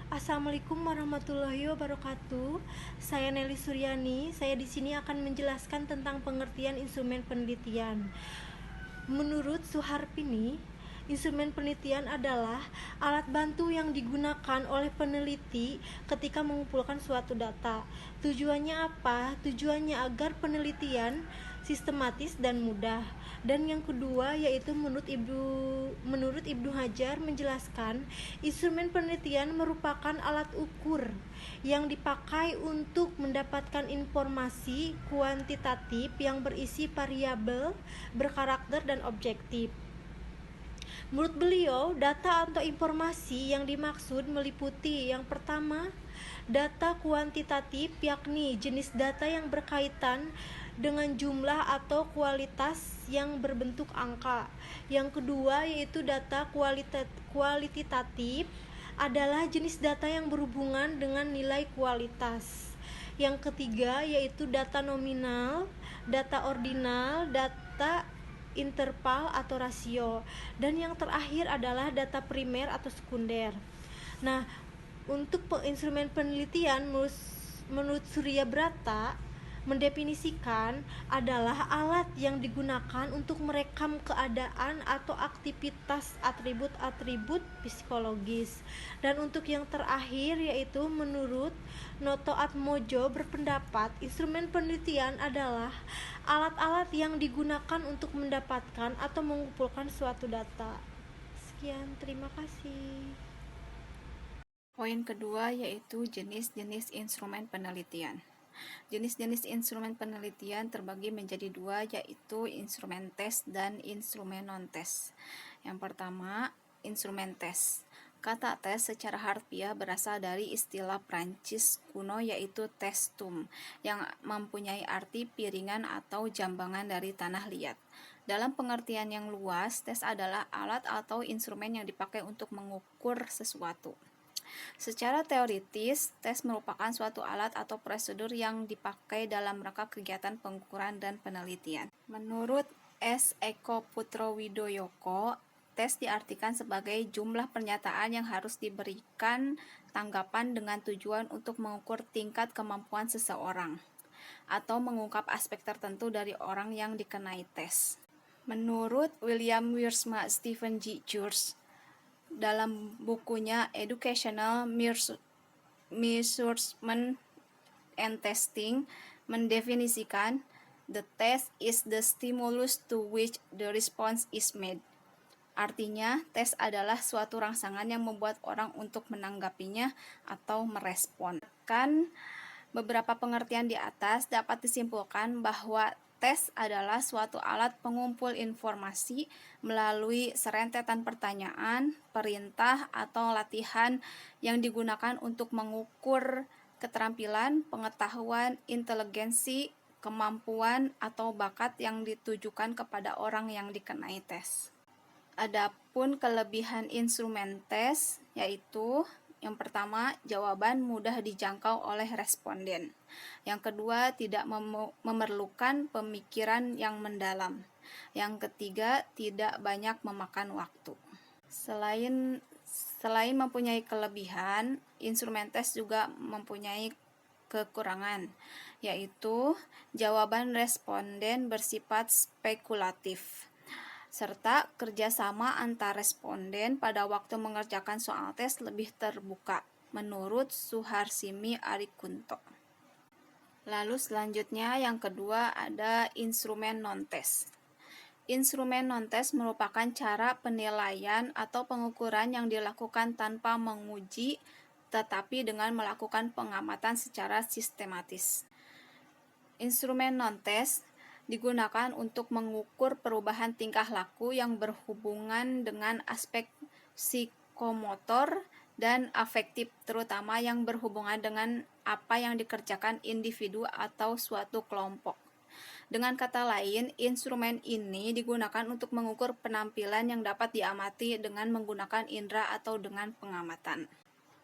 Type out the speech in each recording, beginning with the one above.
Assalamualaikum warahmatullahi wabarakatuh. Saya Nelly Suryani. Saya di sini akan menjelaskan tentang pengertian instrumen penelitian. Menurut Suharpini, instrumen penelitian adalah alat bantu yang digunakan oleh peneliti ketika mengumpulkan suatu data. Tujuannya apa? Tujuannya agar penelitian sistematis dan mudah. Dan yang kedua yaitu menurut Ibnu Hajar menjelaskan, instrumen penelitian merupakan alat ukur yang dipakai untuk mendapatkan informasi kuantitatif yang berisi variabel, berkarakter dan objektif. Menurut beliau, data atau informasi yang dimaksud meliputi yang pertama, data kuantitatif, yakni jenis data yang berkaitan dengan jumlah atau kualitas yang berbentuk angka. Yang kedua yaitu data kualitatif adalah jenis data yang berhubungan dengan nilai kualitas. Yang ketiga yaitu data nominal, data ordinal, data interval atau rasio, dan yang terakhir adalah data primer atau sekunder. Nah, untuk instrumen penelitian menurut Surya Brata mendefinisikan adalah alat yang digunakan untuk merekam keadaan atau aktivitas atribut-atribut psikologis. Dan untuk yang terakhir yaitu menurut Noto Atmojo berpendapat instrumen penelitian adalah alat-alat yang digunakan untuk mendapatkan atau mengumpulkan suatu data. Sekian, terima kasih. Poin kedua yaitu jenis-jenis instrumen penelitian. Jenis-jenis instrumen penelitian terbagi menjadi dua, yaitu instrumen tes dan instrumen non-tes. Yang pertama, instrumen tes. Kata tes secara harfiah berasal dari istilah Prancis kuno yaitu testum, yang mempunyai arti piringan atau jambangan dari tanah liat. Dalam pengertian yang luas, tes adalah alat atau instrumen yang dipakai untuk mengukur sesuatu. Secara teoritis, tes merupakan suatu alat atau prosedur yang dipakai dalam rangka kegiatan pengukuran dan penelitian. Menurut S. Eko Putro-Widoyoko, tes diartikan sebagai jumlah pernyataan yang harus diberikan tanggapan dengan tujuan untuk mengukur tingkat kemampuan seseorang atau mengungkap aspek tertentu dari orang yang dikenai tes. Menurut William Wiersma Stephen G. George, dalam bukunya Educational Measurement and Testing mendefinisikan, the test is the stimulus to which the response is made. Artinya, tes adalah suatu rangsangan yang membuat orang untuk menanggapinya atau merespon. Beberapa pengertian di atas dapat disimpulkan bahwa tes adalah suatu alat pengumpul informasi melalui serentetan pertanyaan, perintah, atau latihan yang digunakan untuk mengukur keterampilan, pengetahuan, inteligensi, kemampuan, atau bakat yang ditujukan kepada orang yang dikenai tes. Adapun kelebihan instrumen tes yaitu yang pertama, jawaban mudah dijangkau oleh responden. Yang kedua, tidak memerlukan pemikiran yang mendalam. Yang ketiga, tidak banyak memakan waktu. Selain mempunyai kelebihan, instrumen tes juga mempunyai kekurangan, yaitu jawaban responden bersifat spekulatif, serta kerjasama antar responden pada waktu mengerjakan soal tes lebih terbuka, menurut Suharsimi Arikunto. Lalu selanjutnya yang kedua ada instrumen non-tes. Instrumen non-tes merupakan cara penilaian atau pengukuran yang dilakukan tanpa menguji, tetapi dengan melakukan pengamatan secara sistematis. Instrumen non-tes digunakan untuk mengukur perubahan tingkah laku yang berhubungan dengan aspek psikomotor dan afektif, terutama yang berhubungan dengan apa yang dikerjakan individu atau suatu kelompok. Dengan kata lain, instrumen ini digunakan untuk mengukur penampilan yang dapat diamati dengan menggunakan indera atau dengan pengamatan.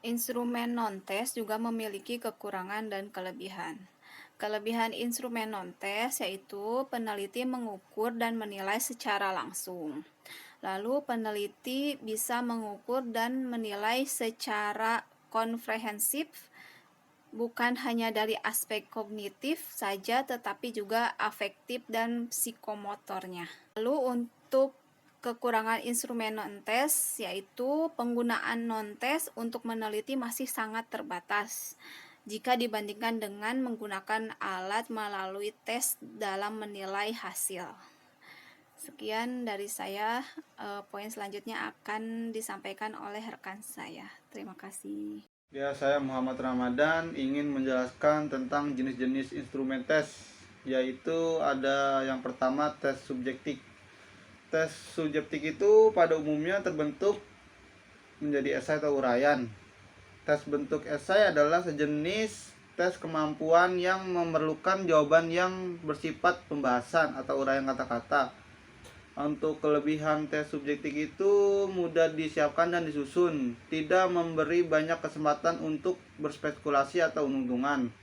Instrumen non-tes juga memiliki kekurangan dan kelebihan. Kelebihan instrumen non-tes yaitu peneliti mengukur dan menilai secara langsung. Lalu peneliti bisa mengukur dan menilai secara komprehensif, bukan hanya dari aspek kognitif saja tetapi juga afektif dan psikomotornya. Lalu untuk kekurangan instrumen non-tes, yaitu penggunaan non-tes untuk meneliti masih sangat terbatas jika dibandingkan dengan menggunakan alat melalui tes dalam menilai hasil. Sekian dari saya, poin selanjutnya akan disampaikan oleh rekan saya. Terima kasih. Ya, saya Muhammad Ramadan ingin menjelaskan tentang jenis-jenis instrumen tes, yaitu ada yang pertama tes subjektif. Tes subjektif itu pada umumnya terbentuk menjadi esai atau uraian. Tes bentuk esai adalah sejenis tes kemampuan yang memerlukan jawaban yang bersifat pembahasan atau uraian kata-kata. Untuk kelebihan tes subjektif itu mudah disiapkan dan disusun, tidak memberi banyak kesempatan untuk berspekulasi atau untung-untungan,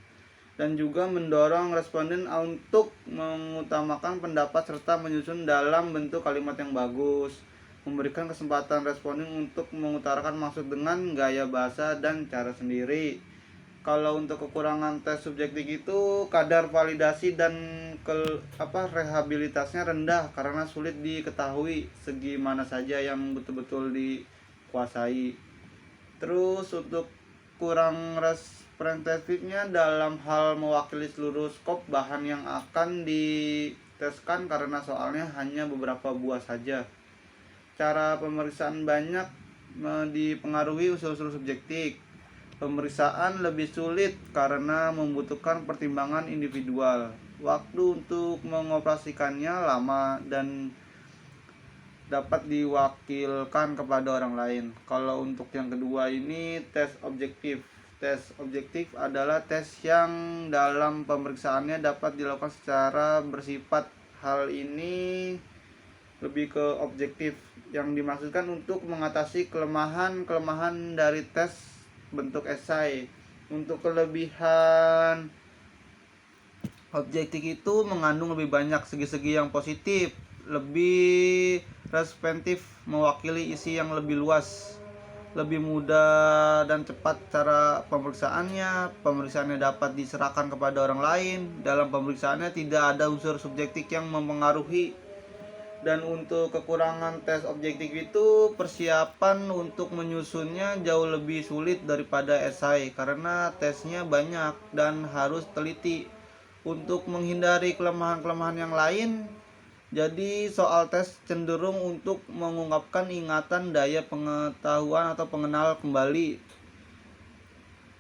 dan juga mendorong responden untuk mengutamakan pendapat serta menyusun dalam bentuk kalimat yang bagus, memberikan kesempatan responden untuk mengutarakan maksud dengan gaya bahasa dan cara sendiri. Kalau untuk kekurangan tes subjektif itu kadar validasi dan rehabilitasnya rendah karena sulit diketahui segi mana saja yang betul-betul dikuasai. Terus untuk kurang representatifnya dalam hal mewakili seluruh skop bahan yang akan diteskan karena soalnya hanya beberapa buah saja. Cara pemeriksaan banyak dipengaruhi unsur-unsur subjektif. Pemeriksaan lebih sulit karena membutuhkan pertimbangan individual. Waktu untuk mengoperasikannya lama dan dapat diwakilkan kepada orang lain. Kalau untuk yang kedua ini tes objektif. Tes objektif adalah tes yang dalam pemeriksaannya dapat dilakukan secara bersifat. Hal ini lebih ke objektif yang dimaksudkan untuk mengatasi kelemahan-kelemahan dari tes bentuk esai. Untuk kelebihan objektif itu mengandung lebih banyak segi-segi yang positif, lebih responsif, mewakili isi yang lebih luas, lebih mudah dan cepat cara pemeriksaannya dapat diserahkan kepada orang lain. Dalam pemeriksaannya tidak ada unsur subjektif yang mempengaruhi. Dan untuk kekurangan tes objektif itu persiapan untuk menyusunnya jauh lebih sulit daripada esai karena tesnya banyak dan harus teliti. Untuk menghindari kelemahan-kelemahan yang lain, jadi soal tes cenderung untuk mengungkapkan ingatan, daya pengetahuan atau pengenal kembali,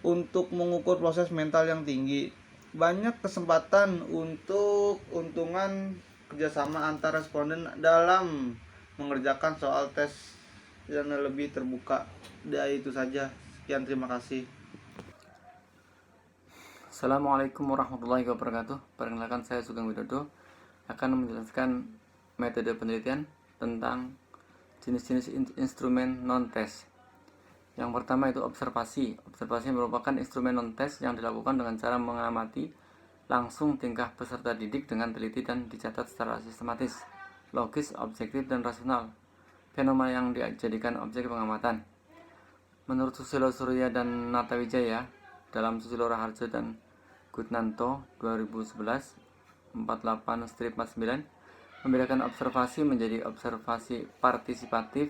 untuk mengukur proses mental yang tinggi. Banyak kesempatan untuk untungan kerjasama antar responden dalam mengerjakan soal tes yang lebih terbuka. Itu saja. Sekian, terima kasih. Assalamualaikum warahmatullahi wabarakatuh. Perkenalkan, saya Sugeng Widodo akan menjelaskan metode penelitian tentang jenis-jenis instrumen non-tes. Yang pertama itu observasi. Observasi merupakan instrumen non-tes yang dilakukan dengan cara mengamati langsung tingkah peserta didik dengan teliti dan dicatat secara sistematis, logis, objektif, dan rasional fenomena yang dijadikan objek pengamatan. Menurut Susilo Surya dan Natawijaya dalam Susilo Raharjo dan Gutnanto 2011 48-49 membedakan observasi menjadi observasi partisipatif,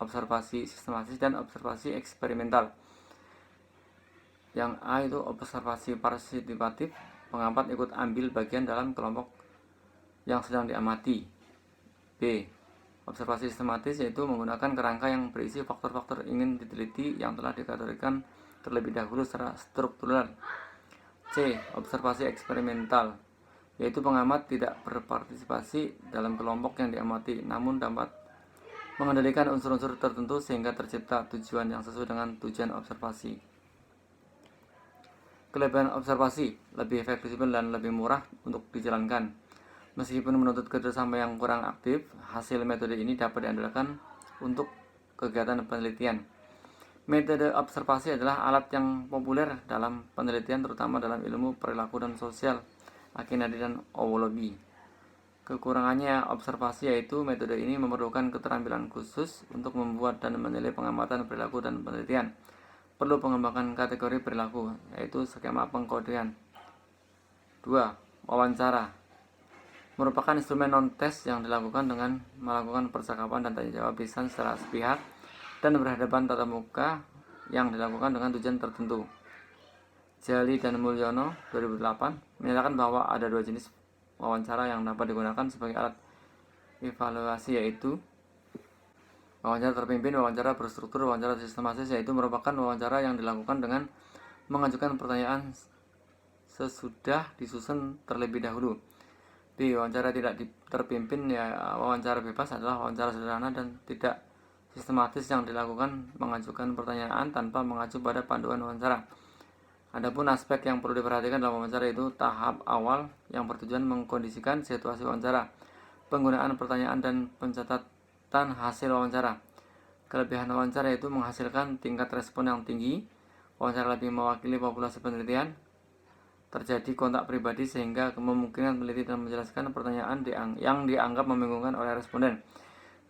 observasi sistematis, dan observasi eksperimental. Yang A itu observasi partisipatif, pengamati ikut ambil bagian dalam kelompok yang sedang diamati. B. Observasi sistematis yaitu menggunakan kerangka yang berisi faktor-faktor ingin diteliti yang telah dikategorikan terlebih dahulu secara struktural. C. Observasi eksperimental yaitu pengamat tidak berpartisipasi dalam kelompok yang diamati namun dapat mengendalikan unsur-unsur tertentu sehingga tercipta tujuan yang sesuai dengan tujuan observasi. Kelebihan observasi lebih fleksibel dan lebih murah untuk dijalankan. Meskipun menuntut kerjasama yang kurang aktif, hasil metode ini dapat diandalkan untuk kegiatan penelitian. Metode observasi adalah alat yang populer dalam penelitian terutama dalam ilmu perilaku dan sosial, akinadi dan oologi. Kekurangannya observasi yaitu metode ini memerlukan keterampilan khusus untuk membuat dan menilai pengamatan perilaku dan penelitian. perlu pengembangan kategori perilaku, yaitu skema pengkodean. 2. Wawancara merupakan instrumen non-tes yang dilakukan dengan melakukan percakapan dan tanya jawab lisan secara sepihak dan berhadapan tatap muka yang dilakukan dengan tujuan tertentu. Jali dan Mulyono 2008 menyatakan bahwa ada 2 jenis wawancara yang dapat digunakan sebagai alat evaluasi, yaitu wawancara terpimpin, wawancara berstruktur, wawancara sistematis, yaitu merupakan wawancara yang dilakukan dengan mengajukan pertanyaan sesudah disusun terlebih dahulu. Di wawancara tidak terpimpin, ya wawancara bebas adalah wawancara sederhana dan tidak sistematis yang dilakukan mengajukan pertanyaan tanpa mengacu pada panduan wawancara. Adapun aspek yang perlu diperhatikan dalam wawancara itu tahap awal yang bertujuan mengkondisikan situasi wawancara, penggunaan pertanyaan dan pencatatan hasil wawancara. Kelebihan wawancara itu menghasilkan tingkat respon yang tinggi, wawancara lebih mewakili populasi penelitian, terjadi kontak pribadi sehingga kemungkinan peneliti dalam menjelaskan pertanyaan yang dianggap membingungkan oleh responden.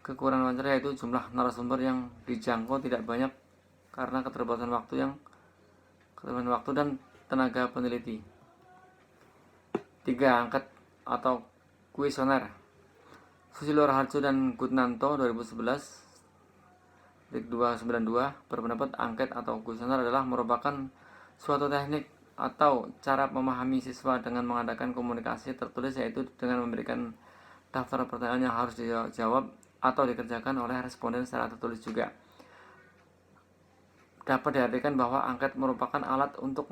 Kekurangan wawancara yaitu jumlah narasumber yang dijangkau tidak banyak karena keterbatasan waktu dan tenaga peneliti. 3. Angket atau kuesioner. Susilo Raharjo dan Gutnanto 2011 292 berpendapat angket atau kuesioner adalah merupakan suatu teknik atau cara memahami siswa dengan mengadakan komunikasi tertulis, yaitu dengan memberikan daftar pertanyaan yang harus dijawab atau dikerjakan oleh responden secara tertulis juga. Dapat diartikan bahwa angket merupakan alat untuk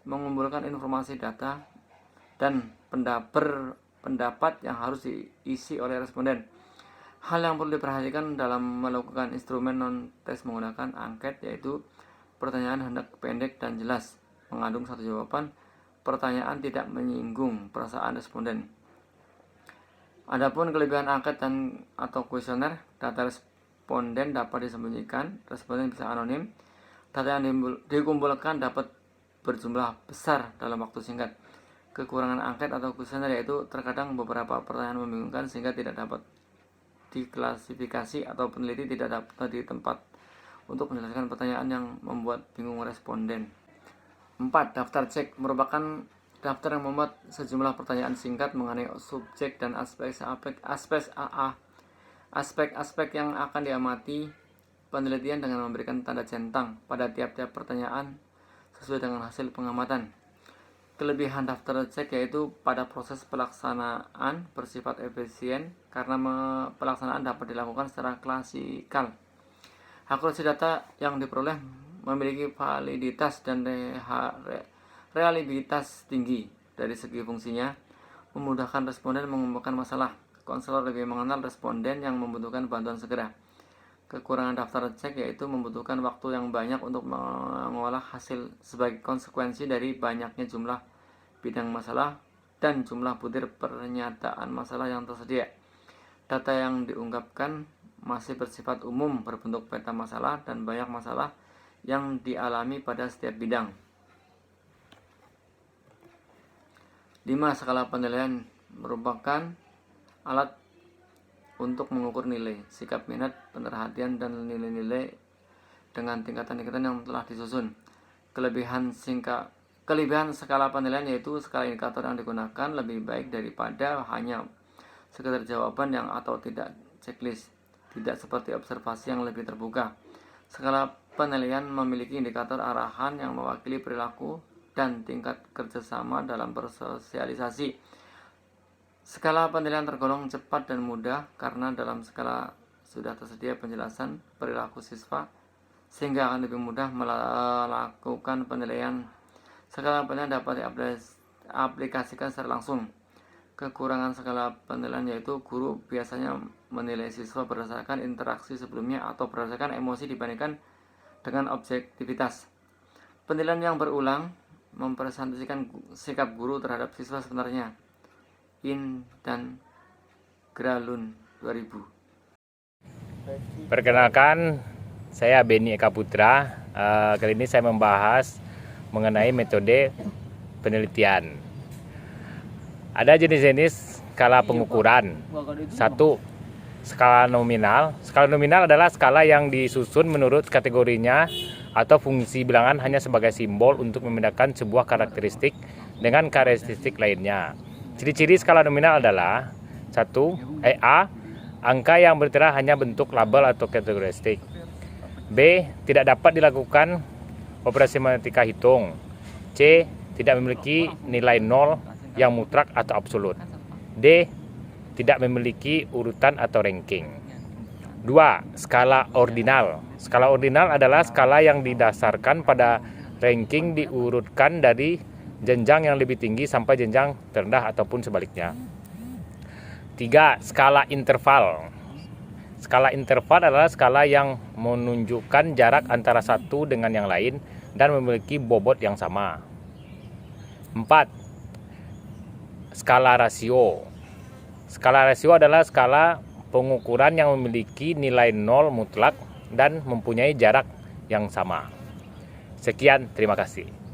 mengumpulkan informasi, data, dan pendapat yang harus diisi oleh responden. Hal yang perlu diperhatikan dalam melakukan instrumen non-tes menggunakan angket yaitu pertanyaan hendak pendek dan jelas, mengandung satu jawaban, pertanyaan tidak menyinggung perasaan responden. Adapun kelebihan angket atau kuesioner, data responden dapat disembunyikan, responden bisa anonim, data yang dikumpulkan dapat berjumlah besar dalam waktu singkat. Kekurangan angket atau kuesioner yaitu terkadang beberapa pertanyaan membingungkan sehingga tidak dapat diklasifikasi atau peneliti tidak dapat di tempat untuk menjelaskan pertanyaan yang membuat bingung responden. 4. Daftar cek merupakan daftar yang memuat sejumlah pertanyaan singkat mengenai subjek dan aspek-aspek yang akan diamati penelitian dengan memberikan tanda centang pada tiap-tiap pertanyaan sesuai dengan hasil pengamatan. Kelebihan daftar cek yaitu pada proses pelaksanaan bersifat efisien karena pelaksanaan dapat dilakukan secara klasikal. Akurasi data yang diperoleh memiliki validitas dan reliabilitas tinggi dari segi fungsinya, memudahkan responden mengumpulkan masalah. Konselor lebih mengenal responden yang membutuhkan bantuan segera. Kekurangan daftar cek yaitu membutuhkan waktu yang banyak untuk mengolah hasil sebagai konsekuensi dari banyaknya jumlah bidang masalah dan jumlah butir pernyataan masalah yang tersedia. Data yang diungkapkan masih bersifat umum, berbentuk peta masalah dan banyak masalah yang dialami pada setiap bidang. 5. Skala penilaian merupakan alat untuk mengukur nilai, sikap minat, pemerhatian, dan nilai-nilai dengan tingkatan-tingkatan yang telah disusun. Kelebihan skala penilaian yaitu skala indikator yang digunakan lebih baik daripada hanya sekedar jawaban yang atau tidak checklist, tidak seperti observasi yang lebih terbuka. Skala penilaian memiliki indikator arahan yang mewakili perilaku dan tingkat kerjasama dalam bersosialisasi. Skala penilaian tergolong cepat dan mudah karena dalam skala sudah tersedia penjelasan perilaku siswa sehingga akan lebih mudah melakukan penilaian. Skala penilaian dapat diaplikasikan secara langsung. Kekurangan skala penilaian yaitu guru biasanya menilai siswa berdasarkan interaksi sebelumnya atau berdasarkan emosi dibandingkan dengan objektivitas. Penilaian yang berulang mempresentasikan sikap guru terhadap siswa sebenarnya. In dan Gralun 2000. Perkenalkan, saya Beni Eka Putra. Kali ini saya membahas mengenai metode penelitian. Ada jenis-jenis skala pengukuran. 1. Skala nominal. Skala nominal adalah skala yang disusun menurut kategorinya atau fungsi bilangan hanya sebagai simbol untuk membedakan sebuah karakteristik dengan karakteristik lainnya. Ciri-ciri skala nominal adalah 1. A. Angka yang bertera hanya bentuk label atau karakteristik. B. Tidak dapat dilakukan operasi matematika hitung. C. Tidak memiliki nilai 0 yang mutlak atau absolut. D. Tidak memiliki urutan atau ranking. 2. Skala ordinal. Skala ordinal adalah skala yang didasarkan pada ranking diurutkan dari jenjang yang lebih tinggi sampai jenjang terendah ataupun sebaliknya. 3. Skala interval. Skala interval adalah skala yang menunjukkan jarak antara satu dengan yang lain dan memiliki bobot yang sama. 4. Skala rasio. Skala rasio adalah skala pengukuran yang memiliki nilai 0 mutlak dan mempunyai jarak yang sama. Sekian, terima kasih.